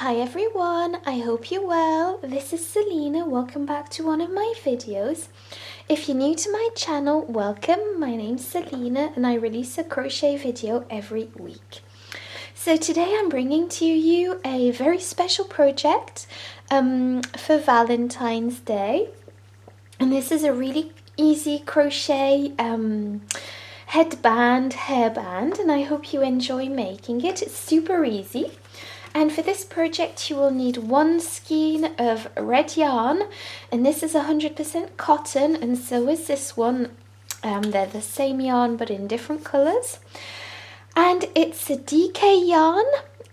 Hi everyone, I hope you're well. This is Selina. Welcome back to one of my videos. If you're new to my channel, welcome. My name's Selina and I release a crochet video every week. So today I'm bringing to you a very special project for Valentine's Day. And this is a really easy crochet headband, hairband, and I hope you enjoy making it. It's super easy. And for this project you will need one skein of red yarn, and this is 100% cotton, and so is this one. They're the same yarn but in different colours. And it's a DK yarn,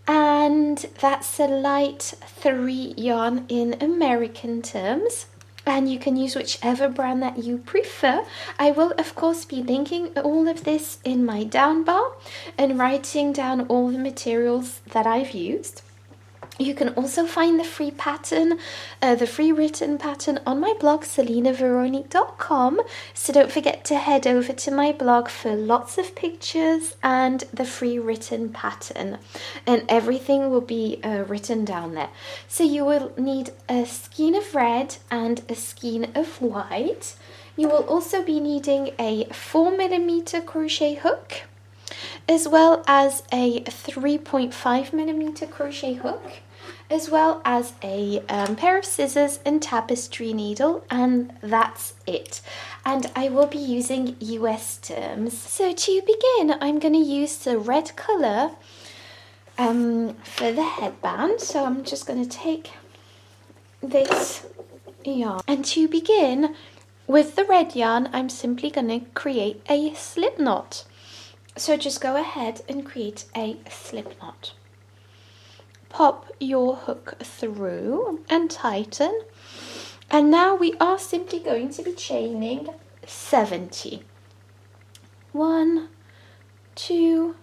and that's a light 3 yarn in American terms. And you can use whichever brand that you prefer. I will of course be linking all of this in my down bar and writing down all the materials that I've used. You can also find the free pattern, the free written pattern on my blog, selinaveronique.com. So don't forget to head over to my blog for lots of pictures and the free written pattern. And everything will be written down there. So you will need a skein of red and a skein of white. You will also be needing a 4mm crochet hook, as well as a 3.5mm crochet hook, as well as a pair of scissors and tapestry needle, and that's it. And I will be using US terms. So to begin, I'm going to use the red colour for the headband. So I'm just going to take this yarn, and to begin with the red yarn, I'm simply going to create a slip knot. So just go ahead and create a slip knot. Pop your hook through and tighten. And now we are simply going to be chaining 70. 1, 2,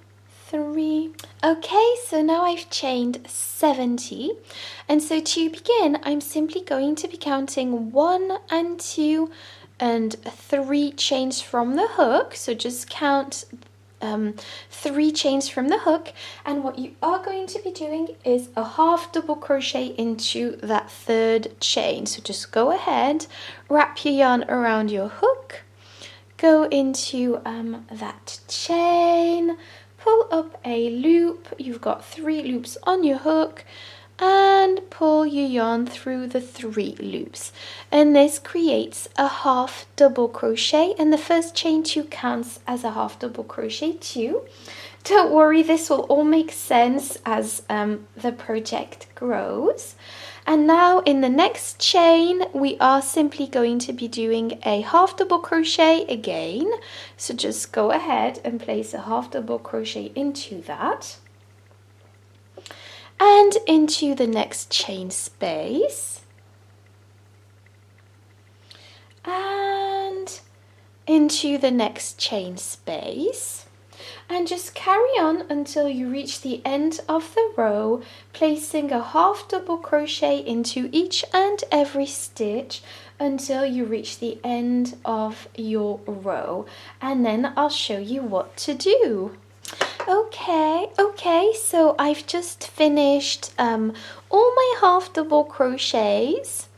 3. Okay, so now I've chained 70. And so to begin, I'm simply going to be counting 1 and 2 and 3 chains from the hook. So just count 3 chains from the hook, and what you are going to be doing is a half double crochet into that 3rd chain. So just go ahead, wrap your yarn around your hook, go into that chain, pull up a loop. You've got 3 loops on your hook, and pull your yarn through the 3 loops, and this creates a half double crochet, and the first chain 2 counts as a half double crochet too. Don't worry, this will all make sense as the project grows. And now in the next chain we are simply going to be doing a half double crochet again. So just go ahead and place a half double crochet into that, and into the next chain space, and into the next chain space, and just carry on until you reach the end of the row, placing a half double crochet into each and every stitch until you reach the end of your row, and then I'll show you what to do. Okay, so I've just finished all my half double crochets.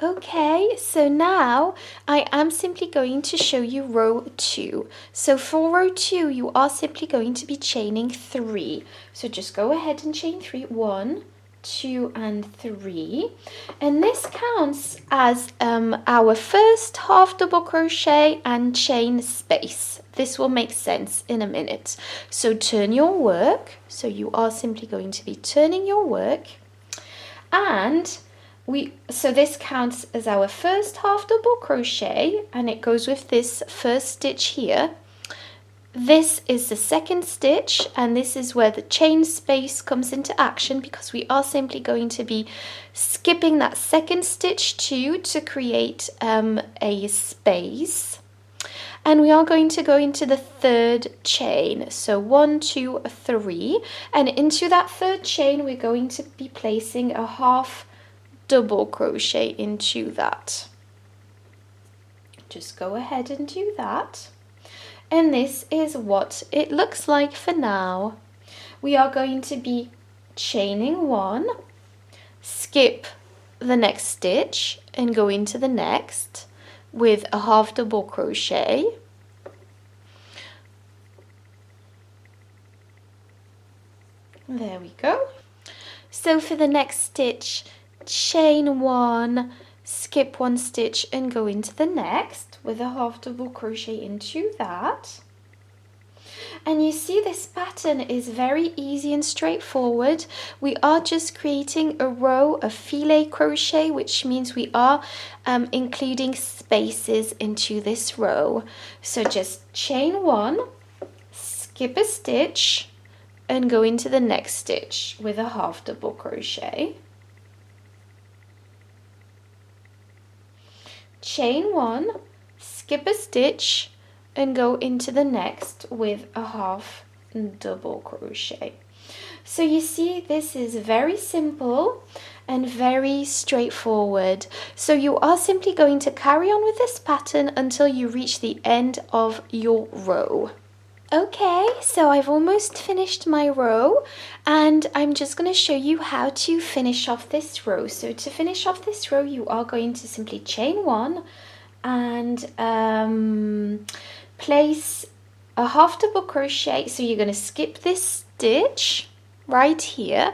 Okay, so now I am simply going to show you row 2. So for row 2 you are simply going to be chaining 3. So just go ahead and chain 3. 1, 2 and 3, and this counts as our first half double crochet and chain space. This will make sense in a minute. So turn your work. So you are simply going to be turning your work, and so this counts as our first half double crochet, and it goes with this first stitch here. This is the 2nd stitch, and this is where the chain space comes into action, because we are simply going to be skipping that 2nd stitch too to create a space. And we are going to go into the 3rd chain. So 1, 2, 3, and into that 3rd chain we're going to be placing a half double crochet into that. Just go ahead and do that. And this is what it looks like for now. We are going to be chaining 1, skip the next stitch and go into the next with a half double crochet, there we go. So for the next stitch, chain 1, skip 1 stitch and go into the next with a half double crochet into that. And you see this pattern is very easy and straightforward. We are just creating a row of filet crochet, which means we are including spaces into this row. So just chain 1, skip a stitch and go into the next stitch with a half double crochet. Chain 1, skip a stitch and go into the next with a half double crochet. So you see, this is very simple and very straightforward. So you are simply going to carry on with this pattern until you reach the end of your row. Okay, so I've almost finished my row and I'm just going to show you how to finish off this row. So to finish off this row, you are going to simply chain 1 and place a half double crochet. So you're going to skip this stitch right here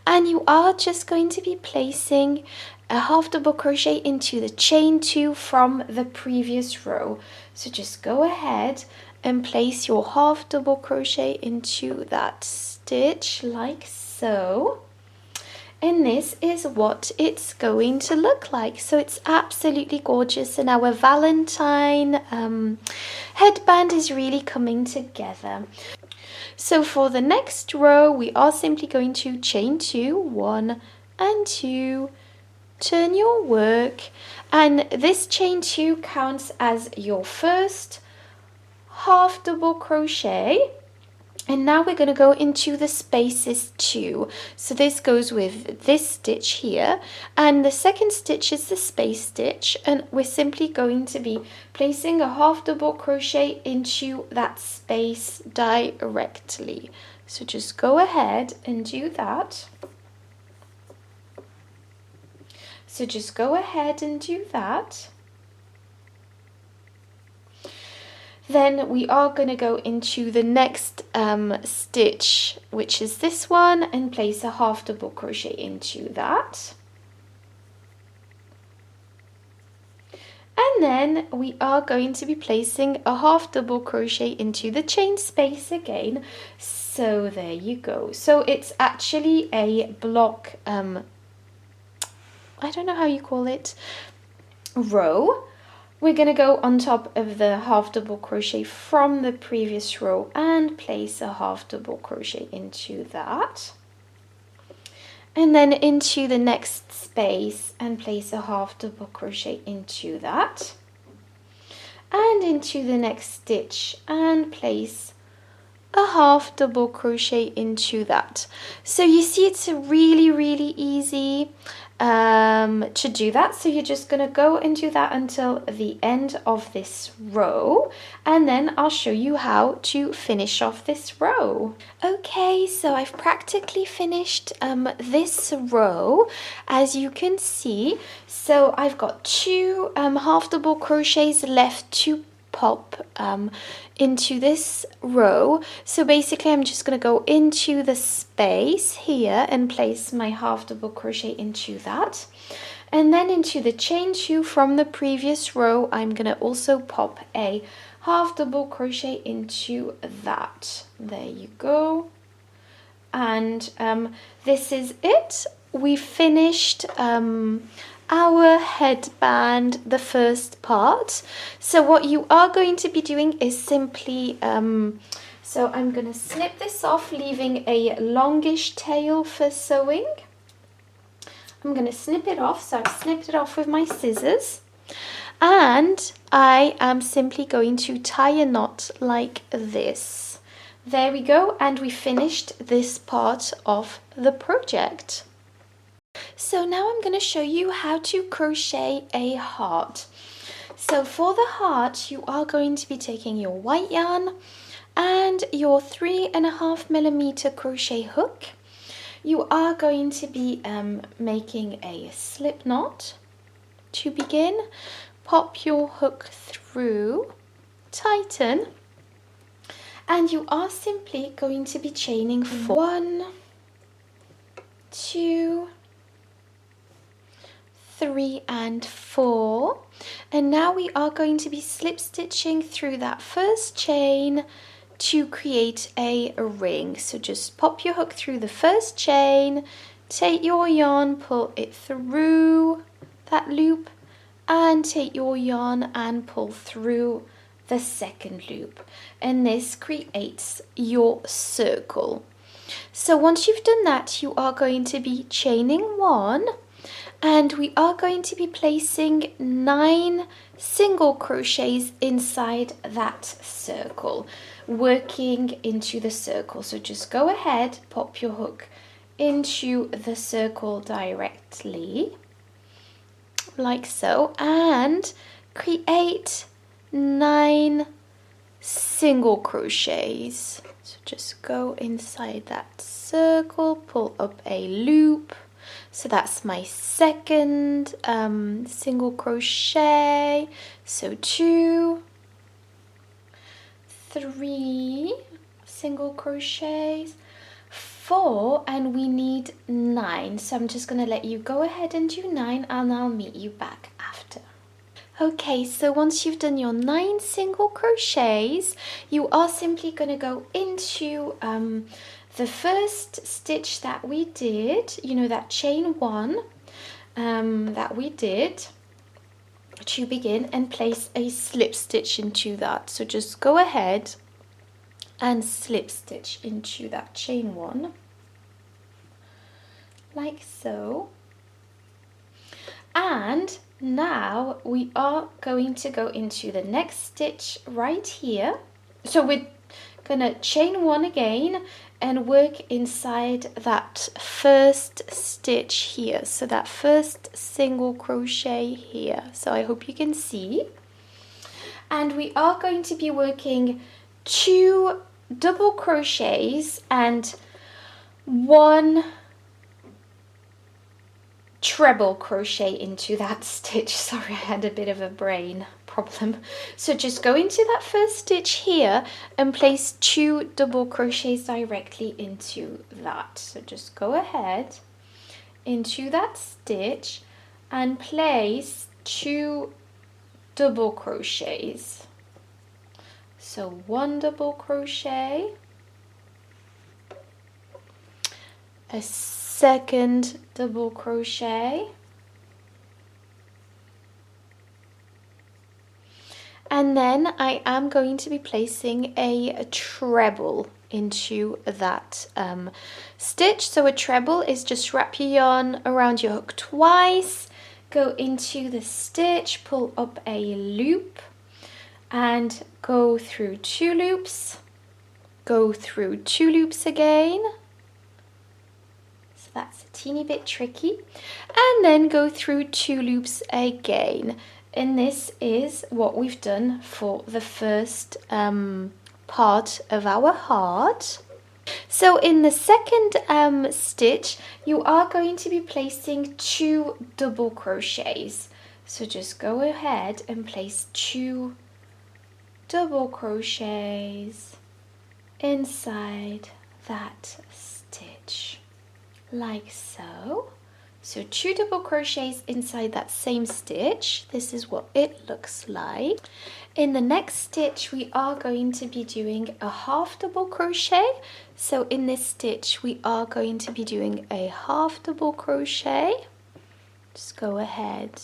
and you are just going to be placing a half double crochet into the chain 2 from the previous row. So just go ahead and place your half double crochet into that stitch like so. And this is what it's going to look like. So it's absolutely gorgeous and our Valentine headband is really coming together. So for the next row, we are simply going to chain 2, 1 and 2, turn your work, and this chain 2 counts as your first half double crochet. And now we're going to go into the spaces 2. So this goes with this stitch here, and the second stitch is the space stitch, and we're simply going to be placing a half double crochet into that space directly. So just go ahead and do that. So just go ahead and do that. Then we are going to go into the next stitch, which is this one, and place a half double crochet into that. And then we are going to be placing a half double crochet into the chain space again. So there you go. So it's actually a block, I don't know how you call it, row. We're going to go on top of the half double crochet from the previous row and place a half double crochet into that. And then into the next space and place a half double crochet into that. And into the next stitch and place a half double crochet into that. So you see, it's really easy to do that. So you're just going to go and do that until the end of this row, and then I'll show you how to finish off this row. Okay, so I've practically finished this row, as you can see. So I've got 2 half double crochets left to pop into this row. So basically I'm just going to go into the space here and place my half double crochet into that, and then into the chain 2 from the previous row I'm going to also pop a half double crochet into that. There you go. And this is it. We finished our headband, the first part. So what you are going to be doing is simply, so I'm going to snip this off, leaving a longish tail for sewing. I'm going to snip it off, so I've snipped it off with my scissors. And I am simply going to tie a knot like this. There we go, and we finished this part of the project. So now I'm going to show you how to crochet a heart. So for the heart, you are going to be taking your white yarn and your 3.5mm crochet hook. you are going to be making a slip knot. To begin, pop your hook through, tighten, and you are simply going to be chaining 1, 2, 3 and 4, and now we are going to be slip stitching through that first chain to create a ring. So just pop your hook through the first chain, take your yarn, pull it through that loop, and take your yarn and pull through the second loop, and this creates your circle. So once you've done that, you are going to be chaining 1, and we are going to be placing 9 single crochets inside that circle, working into the circle. So just go ahead, pop your hook into the circle directly, like so, and create 9 single crochets. So just go inside that circle, pull up a loop. So that's my second single crochet. So 2, 3 single crochets, 4, and we need 9. So I'm just going to let you go ahead and do 9, and I'll meet you back after. Okay, so once you've done your 9 single crochets, you are simply going to go into the first stitch that we did, you know, that chain 1 that we did, to begin, and place a slip stitch into that. So just go ahead and slip stitch into that chain 1, like so. And now we are going to go into the next stitch right here. So we're gonna chain 1 again and work inside that first stitch here, so that first single crochet here. So I hope you can see. And we are going to be working 2 double crochets and 1 treble crochet into that stitch. Sorry, I had a bit of a brain problem. So just go into that first stitch here and place 2 double crochets directly into that. So just go ahead into that stitch and place 2 double crochets. So 1 double crochet, a second double crochet, and then I am going to be placing a treble into that stitch. So a treble is just wrap your yarn around your hook twice, go into the stitch, pull up a loop, and go through 2 loops, go through 2 loops again. So that's a teeny bit tricky, and then go through 2 loops again. And this is what we've done for the first part of our heart. So in the second stitch, you are going to be placing 2 double crochets. So just go ahead and place 2 double crochets inside that stitch, like so. So 2 double crochets inside that same stitch. This is what it looks like. In the next stitch, we are going to be doing a half double crochet. So in this stitch, we are going to be doing a half double crochet. Just go ahead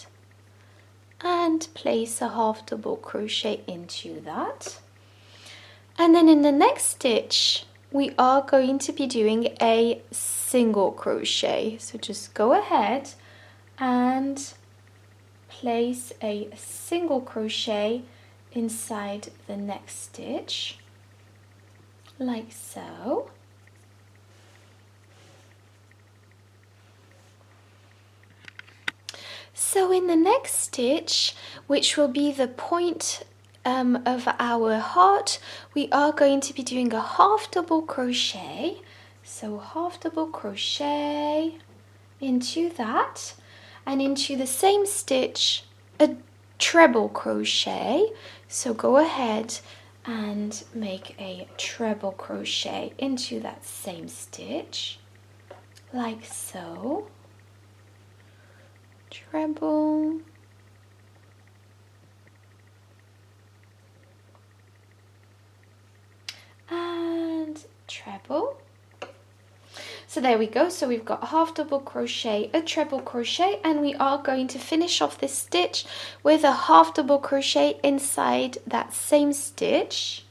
and place a half double crochet into that. And then in the next stitch, we are going to be doing a single crochet. So just go ahead and place a single crochet inside the next stitch, like so. So in the next stitch, which will be the point of our heart, we are going to be doing a half double crochet. So half double crochet into that, and into the same stitch a treble crochet. So go ahead and make a treble crochet into that same stitch, like so. Treble, and treble. So there we go. So we've got half double crochet, a treble crochet, and we are going to finish off this stitch with a half double crochet inside that same stitch.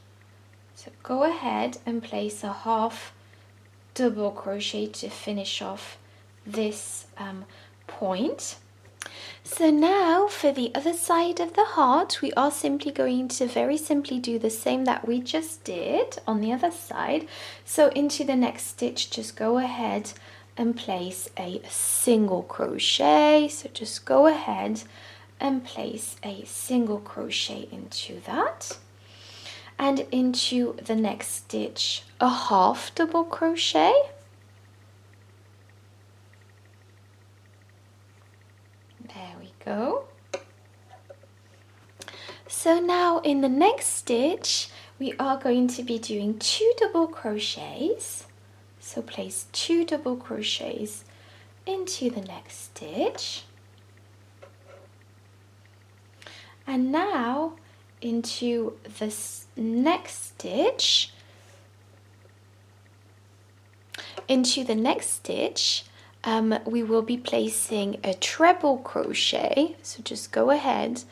So go ahead and place a half double crochet to finish off this point. So now for the other side of the heart, we are simply going to very simply do the same that we just did on the other side. So into the next stitch, just go ahead and place a single crochet. So just go ahead and place a single crochet into that. And into the next stitch, a half double crochet. There we go. So now in the next stitch, we are going to be doing 2 double crochets. So place 2 double crochets into the next stitch. And now into this next stitch, we will be placing a treble crochet. So just go ahead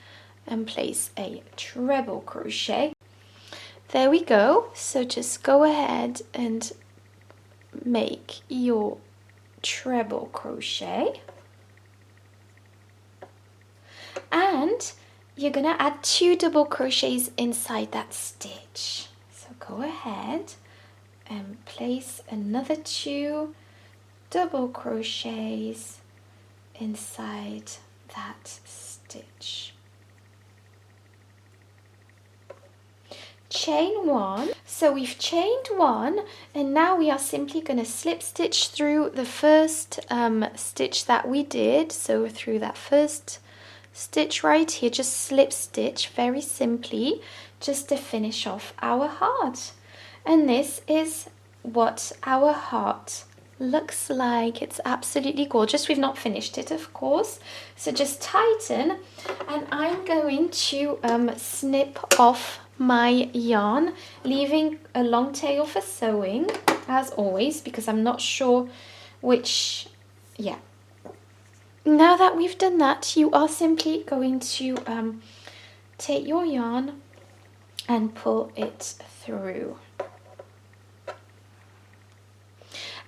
and place a treble crochet. There we go. So just go ahead and make your treble crochet. And you're going to add 2 double crochets inside that stitch. So go ahead and place another 2 double crochets inside that stitch. Chain 1. So we've chained 1, and now we are simply going to slip stitch through the first stitch that we did. So through that first stitch right here, just slip stitch very simply, just to finish off our heart. And this is what our heart looks like. It's absolutely gorgeous. We've not finished it, of course, so just tighten, and I'm going to snip off my yarn, leaving a long tail for sewing as always, because I'm not sure which, yeah. Now that we've done that, you are simply going to take your yarn and pull it through.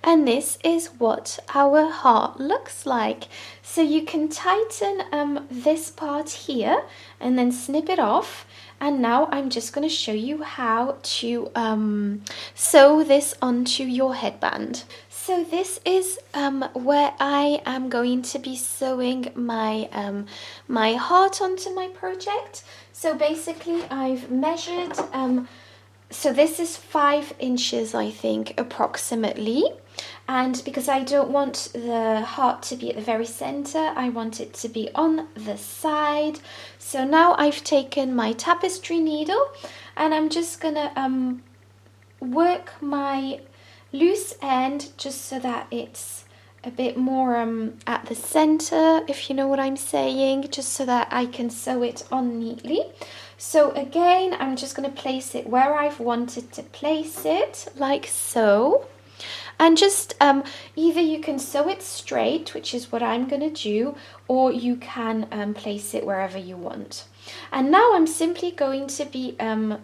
And this is what our heart looks like. So you can tighten this part here and then snip it off. And now I'm just going to show you how to sew this onto your headband. So this is where I am going to be sewing my my heart onto my project. So basically I've measured, so this is 5 inches, I think, approximately. And because I don't want the heart to be at the very center, I want it to be on the side. So now I've taken my tapestry needle and I'm just gonna work my loose end just so that it's a bit more at the center, if you know what I'm saying, just so that I can sew it on neatly. So again, I'm just going to place it where I've wanted to place it, like so. And just either you can sew it straight, which is what I'm going to do, or you can place it wherever you want. And now I'm simply going to be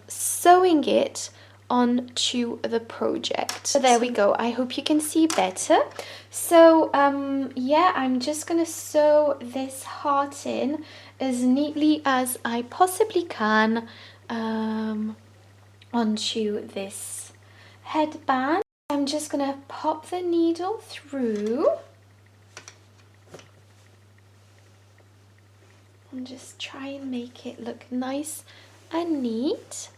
sewing it onto the project. So there we go. I hope you can see better. So yeah, I'm just going to sew this heart in as neatly as I possibly can onto this headband. I'm just going to pop the needle through and just try and make it look nice and neat.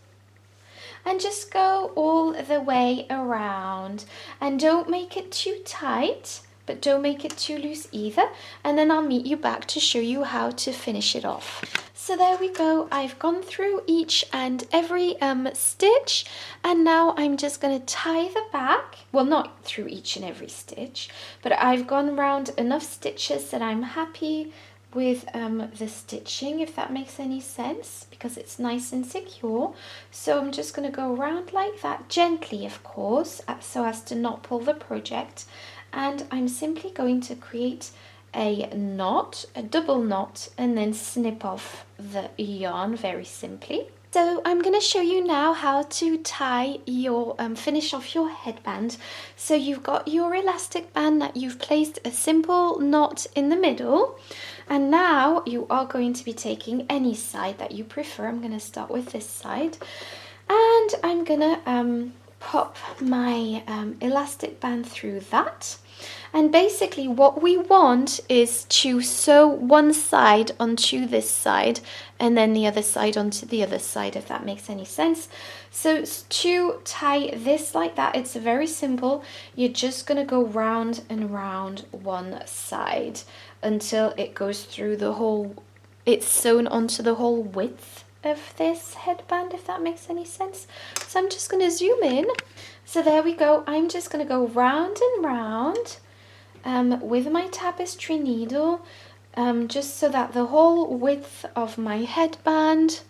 and just go all the way around, and don't make it too tight, but don't make it too loose either, and then I'll meet you back to show you how to finish it off. So there we go, I've gone through each and every stitch, and now I'm just going to tie the back. Well, not through each and every stitch, but I've gone around enough stitches that I'm happy with the stitching, if that makes any sense, because it's nice and secure. So I'm just going to go around like that, gently of course, so as to not pull the project, and I'm simply going to create a knot, a double knot, and then snip off the yarn very simply. So I'm going to show you now how to tie your, finish off your headband. So you've got your elastic band that you've placed a simple knot in the middle, and now you are going to be taking any side that you prefer. I'm going to start with this side, and I'm going to pop my elastic band through that. And basically what we want is to sew one side onto this side and then the other side onto the other side, if that makes any sense. So to tie this like that, it's very simple. You're just going to go round and round one side until it goes through the whole, it's sewn onto the whole width of this headband, if that makes any sense. So I'm just going to zoom in. So there we go. I'm just going to go round and round with my tapestry needle, just so that the whole width of my headband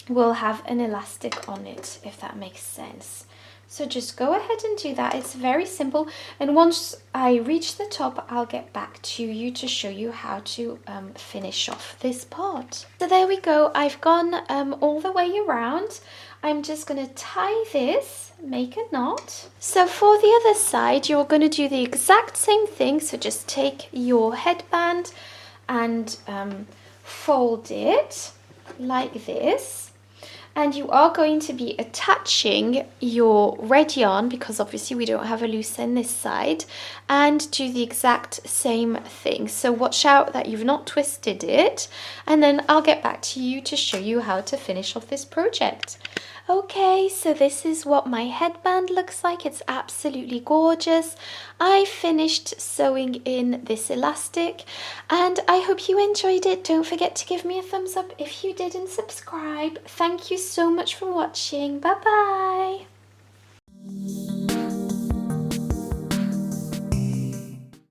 will have an elastic on it, if that makes sense. So just go ahead and do that. It's very simple, and once I reach the top, I'll get back to you to show you how to finish off this part. So there we go. I've gone all the way around. I'm just going to tie this, make a knot. So for the other side, you're going to do the exact same thing. So just take your headband and fold it like this. And you are going to be attaching your red yarn, because obviously we don't have a loose end this side, and do the exact same thing. So watch out that you've not twisted it, and then I'll get back to you to show you how to finish off this project. Okay, so this is what my headband looks like. It's absolutely gorgeous. I finished sewing in this elastic, and I hope you enjoyed it. Don't forget to give me a thumbs up if you did, and subscribe. Thank you so much for watching. Bye bye.